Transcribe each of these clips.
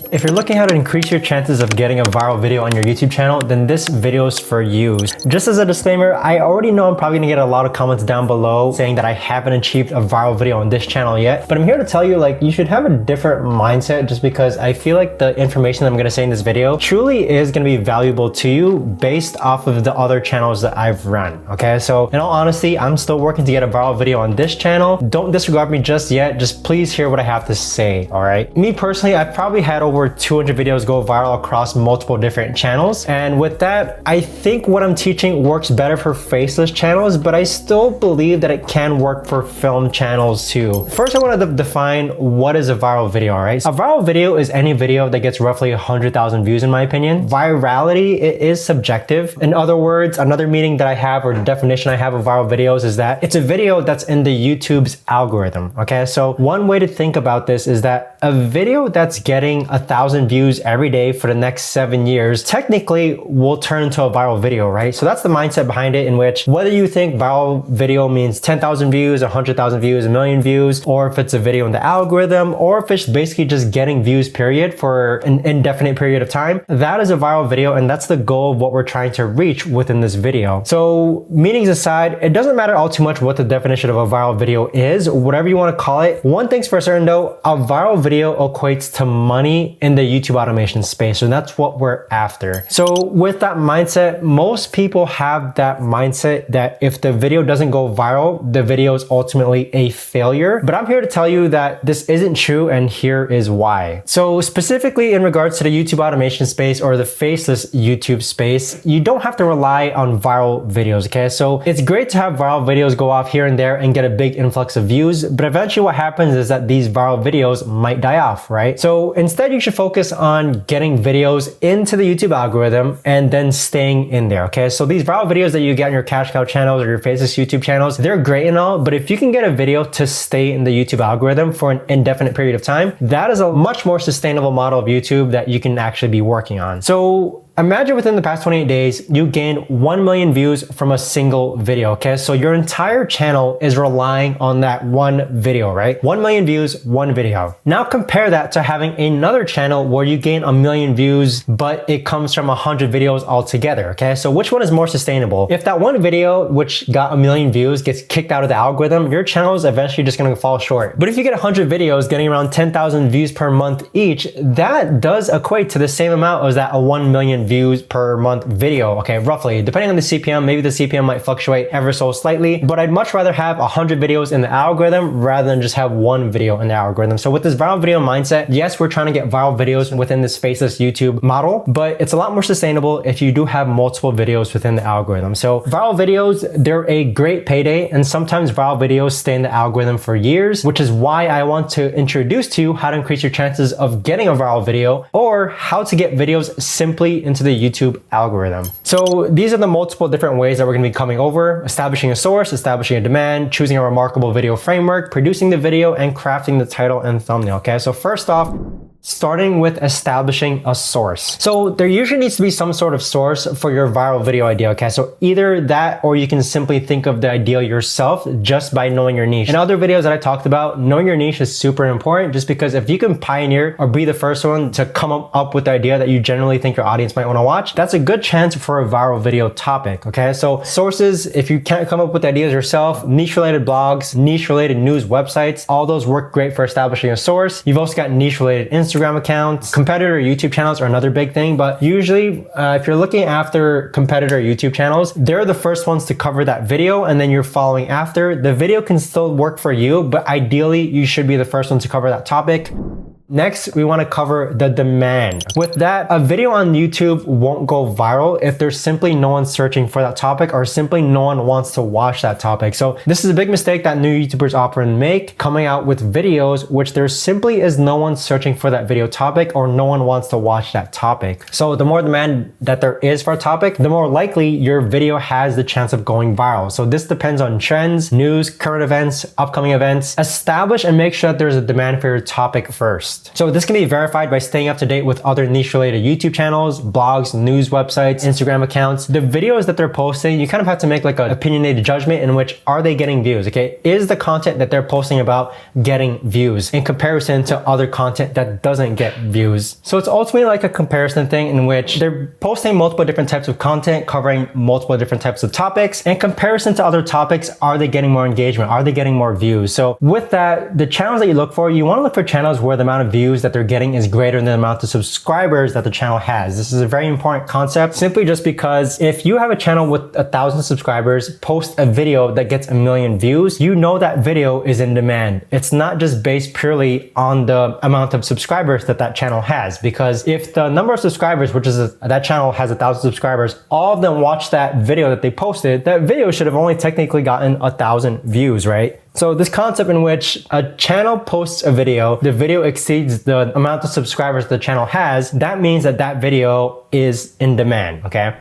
If you're looking how to increase your chances of getting a viral video on your YouTube channel, then this video is for you. Just as a disclaimer, I already know I'm probably gonna get a lot of comments down below saying that I haven't achieved a viral video on this channel yet, but I'm here to tell you, like, you should have a different mindset, just because I feel like the information that I'm gonna say in this video truly is gonna be valuable to you based off of the other channels that I've run, okay? So in all honesty, I'm still working to get a viral video on this channel. Don't disregard me just yet, just please hear what I have to say, all right? Me personally, I've probably had over 200 videos go viral across multiple different channels. And with that, I think what I'm teaching works better for faceless channels, but I still believe that it can work for film channels too. First, I want to define what is a viral video, all right? A viral video is any video that gets roughly 100,000 views, in my opinion. Virality, it is subjective. In other words, another meaning that I have, or definition I have of viral videos, is that it's a video that's in the YouTube's algorithm, okay? So one way to think about this is that a video that's getting 1,000 views every day for the next 7 years technically will turn into a viral video, right? So that's the mindset behind it, in which whether you think viral video means 10,000 views, 100,000 views, a million views, or if it's a video in the algorithm, or if it's basically just getting views period for an indefinite period of time, that is a viral video, and that's the goal of what we're trying to reach within this video. So meanings aside, it doesn't matter all too much what the definition of a viral video is, whatever you want to call it. One thing's for certain though, a viral video equates to money in the YouTube automation space, and that's what we're after. So with that mindset, most people have that mindset that if the video doesn't go viral, the video is ultimately a failure. But I'm here to tell you that this isn't true, and here is why. So specifically in regards to the YouTube automation space, or the faceless YouTube space, you don't have to rely on viral videos, okay? So it's great to have viral videos go off here and there and get a big influx of views, but eventually what happens is that these viral videos might die off, right? So instead you should focus on getting videos into the YouTube algorithm and then staying in there, okay? So these viral videos that you get on your cash cow channels or your faceless YouTube channels, they're great and all, but if you can get a video to stay in the YouTube algorithm for an indefinite period of time, that is a much more sustainable model of YouTube that you can actually be working on. So imagine within the past 28 days, you gained 1 million views from a single video, okay? So your entire channel is relying on that one video, right? 1 million views, one video. Now compare that to having another channel where you gain 1 million views, but it comes from 100 videos altogether, okay? So which one is more sustainable? If that one video, which got 1 million views, gets kicked out of the algorithm, your channel is eventually just gonna fall short. But if you get 100 videos getting around 10,000 views per month each, that does equate to the same amount as that 1 million views per month video, okay, roughly. Depending on the CPM, maybe the CPM might fluctuate ever so slightly, but I'd much rather have 100 videos in the algorithm rather than just have one video in the algorithm. So with this viral video mindset, yes, we're trying to get viral videos within this faceless YouTube model, but it's a lot more sustainable if you do have multiple videos within the algorithm. So viral videos, they're a great payday, and sometimes viral videos stay in the algorithm for years, which is why I want to introduce to you how to increase your chances of getting a viral video, or how to get videos simply into the YouTube algorithm. So these are the multiple different ways that we're going to be coming over: establishing a source, establishing a demand, choosing a remarkable video framework, producing the video, and crafting the title and thumbnail, okay? So first off, starting with establishing a source. So there usually needs to be some sort of source for your viral video idea, okay? So either that, or you can simply think of the idea yourself just by knowing your niche. In other videos that I talked about, knowing your niche is super important, just because if you can pioneer or be the first one to come up with the idea that you generally think your audience might want to watch, that's a good chance for a viral video topic, okay? So sources, if you can't come up with ideas yourself, niche-related blogs, niche-related news websites, all those work great for establishing a source. You've also got niche-related Instagram accounts. Competitor YouTube channels are another big thing, but usually if you're looking after competitor YouTube channels, they're the first ones to cover that video, and then you're following after. The video can still work for you, but ideally you should be the first one to cover that topic. Next, we want to cover the demand. With that, a video on YouTube won't go viral if there's simply no one searching for that topic, or simply no one wants to watch that topic. So this is a big mistake that new YouTubers often make, coming out with videos which there simply is no one searching for that video topic, or no one wants to watch that topic. So the more demand that there is for a topic, the more likely your video has the chance of going viral. So this depends on trends, news, current events, upcoming events. Establish and make sure that there's a demand for your topic first. post. So this can be verified by staying up to date with other niche related YouTube channels, blogs, news websites, Instagram accounts. The videos that they're posting, you kind of have to make like an opinionated judgment in which are they getting views, okay? Is the content that they're posting about getting views in comparison to other content that doesn't get views? So it's ultimately like a comparison thing in which they're posting multiple different types of content covering multiple different types of topics. In comparison to other topics, are they getting more engagement? Are they getting more views? So with that, the channels that you look for, you want to look for channels where the amount of views that they're getting is greater than the amount of subscribers that the channel has. This is a very important concept simply just because if you have a channel with 1,000 subscribers, post a video that gets 1 million views, you know that video is in demand. It's not just based purely on the amount of subscribers that that channel has, because if the number of subscribers, which is that channel has 1,000 subscribers, all of them watch that video that they posted, that video should have only technically gotten 1,000 views, right? So this concept in which a channel posts a video, the video exceeds the amount of subscribers the channel has, that means that that video is in demand, okay?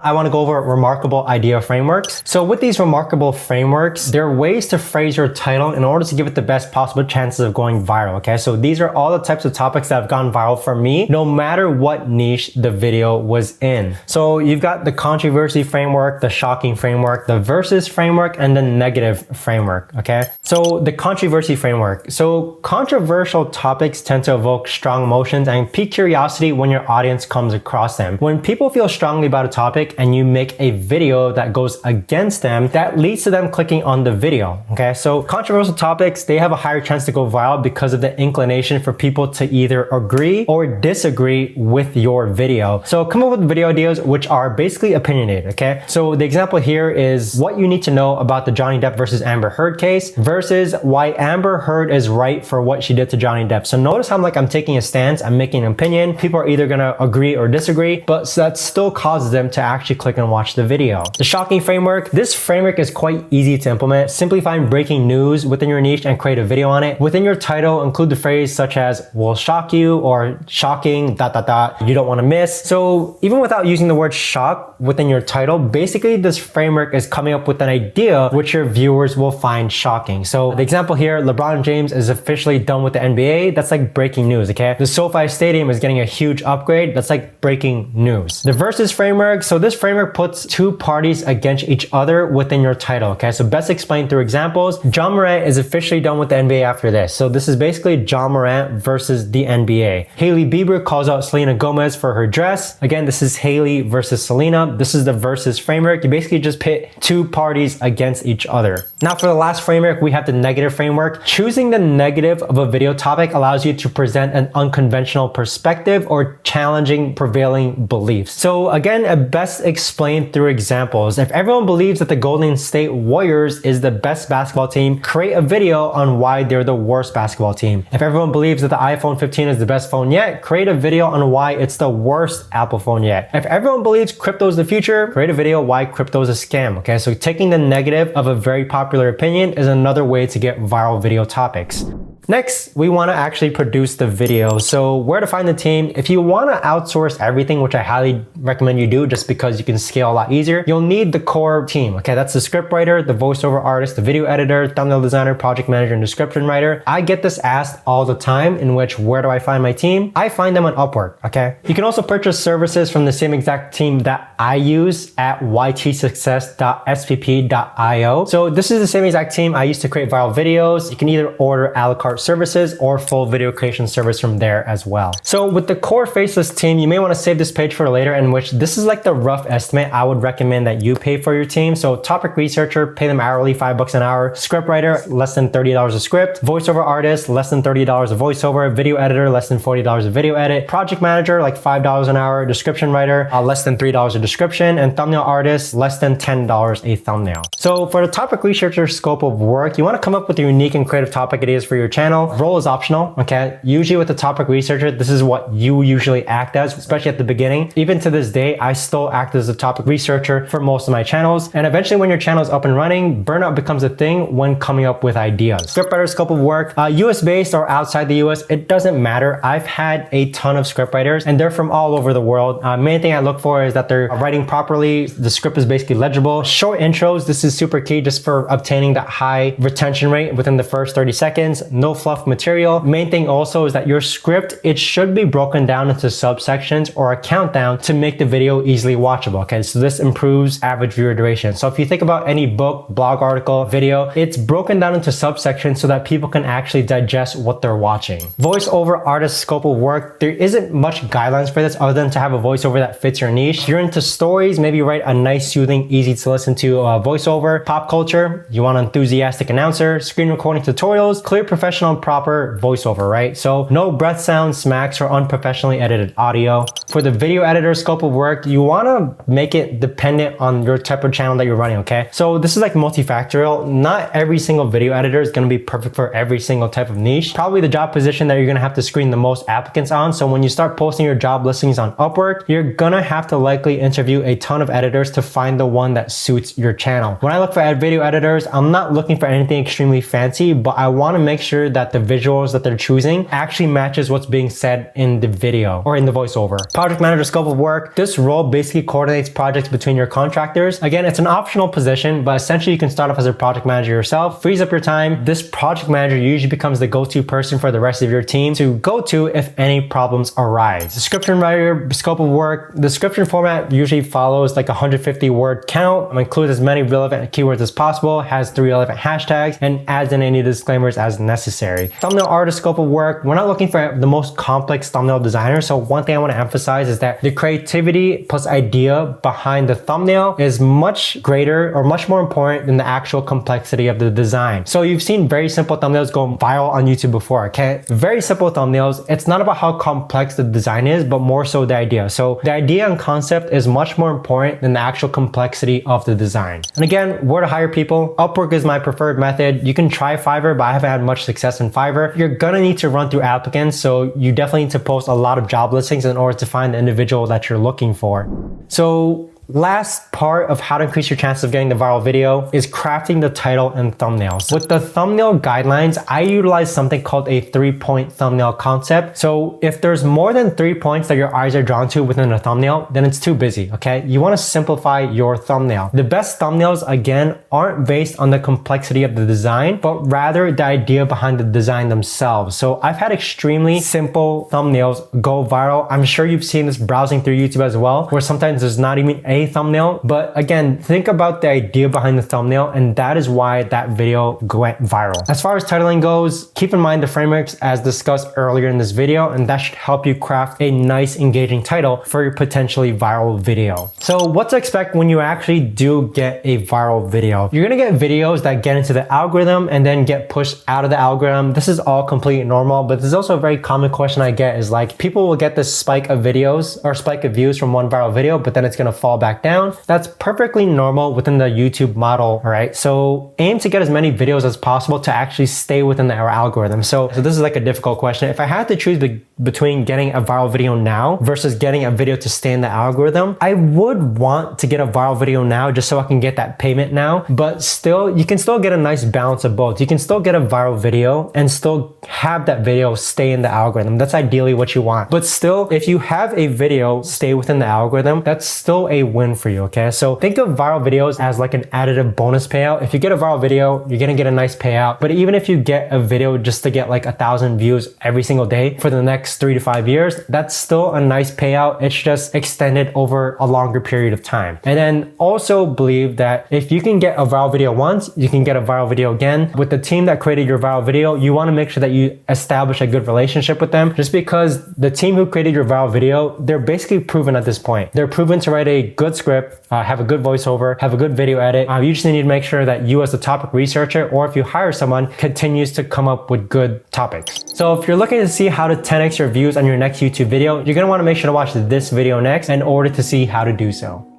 I want to go over remarkable idea frameworks. So with these remarkable frameworks, there are ways to phrase your title in order to give it the best possible chances of going viral, okay? So these are all the types of topics that have gone viral for me, no matter what niche the video was in. So you've got the controversy framework, the shocking framework, the versus framework, and the negative framework, okay? So the controversy framework. So controversial topics tend to evoke strong emotions and pique curiosity when your audience comes across them. When people feel strongly about a topic, and you make a video that goes against them, that leads to them clicking on the video, okay? So controversial topics, they have a higher chance to go viral because of the inclination for people to either agree or disagree with your video. So come up with video ideas which are basically opinionated, okay? So the example here is what you need to know about the Johnny Depp versus Amber Heard case versus why Amber Heard is right for what she did to Johnny Depp. So notice how I'm taking a stance, I'm making an opinion. People are either gonna agree or disagree, but that still causes them to actually click and watch the video. The shocking framework. This framework is quite easy to implement. Simply find breaking news within your niche and create a video on it. Within your title, include the phrase such as will shock you or shocking ... you don't want to miss. So even without using the word shock within your title, basically this framework is coming up with an idea which your viewers will find shocking. So the example here, LeBron James is officially done with the NBA. That's like breaking news, okay? The SoFi Stadium is getting a huge upgrade. That's like breaking news. The versus framework. So this framework puts two parties against each other within your title, okay? So best explained through examples. John Morant is officially done with the NBA after this. So this is basically John Morant versus the NBA. Hailey Bieber calls out Selena Gomez for her dress. Again, this is Hailey versus Selena. This is the versus framework. You basically just pit two parties against each other. Now for the last framework, we have the negative framework. Choosing the negative of a video topic allows you to present an unconventional perspective or challenging prevailing beliefs. So again, a best explained through examples. If everyone believes that the Golden State Warriors is the best basketball team, create a video on why they're the worst basketball team. If everyone believes that the iPhone 15 is the best phone yet, create a video on why it's the worst Apple phone yet. If everyone believes crypto is the future, create a video why crypto is a scam, okay? So taking the negative of a very popular opinion is another way to get viral video topics. Next, we want to actually produce the video. So where to find the team? If you want to outsource everything, which I highly recommend you do just because you can scale a lot easier, you'll need the core team. Okay, that's the scriptwriter, the voiceover artist, the video editor, thumbnail designer, project manager, and description writer. I get this asked all the time, in which where do I find my team? I find them on Upwork, okay? You can also purchase services from the same exact team that I use at ytsuccess.spp.io. So this is the same exact team I use to create viral videos. You can either order a la carte services or full video creation service from there as well. So with the core Faceless team, you may want to save this page for later, in which this is like the rough estimate I would recommend that you pay for your team. So topic researcher, pay them hourly, $5 an hour. Scriptwriter, less than $30 a script. Voiceover artist, less than $30 a voiceover. Video editor, less than $40 a video edit. Project manager, like $5 an hour. Description writer, less than $3 a description. And thumbnail artist, less than $10 a thumbnail. So for the topic researcher scope of work, you want to come up with unique and creative topic ideas for your channel. Role is optional, okay? Usually with the topic researcher, this is what you usually act as, especially at the beginning. Even to this day, I still act as a topic researcher for most of my channels. And eventually when your channel is up and running, burnout becomes a thing when coming up with ideas. Scriptwriter scope of work, US based or outside the US, it doesn't matter. I've had a ton of scriptwriters and they're from all over the world. Main thing I look for is that they're writing properly. The script is basically legible. Short intros, this is super key just for obtaining that high retention rate within the first 30 seconds. No no fluff material. Main thing also is that your script, it should be broken down into subsections or a countdown to make the video easily watchable. Okay, so this improves average viewer duration. So if you think about any book, blog article, video, it's broken down into subsections so that people can actually digest what they're watching. Voiceover artist scope of work, there isn't much guidelines for this other than to have a voiceover that fits your niche. If you're into stories, maybe write a nice, soothing, easy to listen to voiceover. Pop culture, you want an enthusiastic announcer. Screen recording tutorials, clear, professional, and proper voiceover, right? So no breath sounds, smacks, or unprofessionally edited audio. For the video editor scope of work, you want to make it dependent on your type of channel that you're running, okay? So this is like multifactorial. Not every single video editor is going to be perfect for every single type of niche. Probably the job position that you're going to have to screen the most applicants on. So when you start posting your job listings on Upwork, you're going to have to likely interview a ton of editors to find the one that suits your channel. When I look for video editors, I'm not looking for anything extremely fancy, but I want to make sure that the visuals that they're choosing actually matches what's being said in the video or in the voiceover. Project manager scope of work. This role basically coordinates projects between your contractors. Again, it's an optional position, but essentially you can start off as a project manager yourself, frees up your time. This project manager usually becomes the go-to person for the rest of your team to go to if any problems arise. Description writer scope of work. The description format usually follows like 150 word count, includes as many relevant keywords as possible, has 3 relevant hashtags, and adds in any disclaimers as necessary. Thumbnail artist scope of work. We're not looking for the most complex thumbnail designer. So one thing I want to emphasize is that the creativity plus idea behind the thumbnail is much greater or much more important than the actual complexity of the design. So you've seen very simple thumbnails go viral on YouTube before, okay? Very simple thumbnails. It's not about how complex the design is, but more so the idea. So the idea and concept is much more important than the actual complexity of the design. And again, where to hire people. Upwork is my preferred method. You can try Fiverr, but I haven't had much success in Fiverr. You're gonna need to run through applicants, so you definitely need to post a lot of job listings in order to find the individual that you're looking for. So last part of how to increase your chances of getting the viral video is crafting the title and thumbnails. With the thumbnail guidelines, I utilize something called a 3-point thumbnail concept. So if there's more than 3 points that your eyes are drawn to within a thumbnail, then it's too busy, okay? You want to simplify your thumbnail. The best thumbnails, again, aren't based on the complexity of the design, but rather the idea behind the design themselves. So I've had extremely simple thumbnails go viral. I'm sure you've seen this browsing through YouTube as well, where sometimes there's not even a thumbnail. But again, think about the idea behind the thumbnail, and that is why that video went viral. As far as titling goes, keep in mind the frameworks as discussed earlier in this video, and that should help you craft a nice engaging title for your potentially viral video. So what to expect when you actually do get a viral video? You're gonna get videos that get into the algorithm and then get pushed out of the algorithm. This is all completely normal, but there's also a very common question I get is like, people will get this spike of videos or spike of views from one viral video, but then it's gonna fall back down. That's perfectly normal within the YouTube model, all right? So aim to get as many videos as possible to actually stay within our algorithm. So this is like a difficult question. If I had to choose between getting a viral video now versus getting a video to stay in the algorithm, I would want to get a viral video now just so I can get that payment now. But still, you can still get a nice balance of both. You can still get a viral video and still have that video stay in the algorithm. That's ideally what you want. But still, if you have a video stay within the algorithm, that's still a win for you, okay? So think of viral videos as like an additive bonus payout. If you get a viral video, you're gonna get a nice payout. But even if you get a video just to get like 1,000 views every single day for the next 3 to 5 years, that's still a nice payout. It's just extended over a longer period of time. And then also believe that if you can get a viral video once, you can get a viral video again. With the team that created your viral video, you wanna make sure that you establish a good relationship with them, just because the team who created your viral video, they're basically proven at this point. They're proven to write a good script, have a good voiceover, have a good video edit. You just need to make sure that you as a topic researcher, or if you hire someone, continues to come up with good topics. So if you're looking to see how to 10x your views on your next YouTube video, you're gonna wanna make sure to watch this video next in order to see how to do so.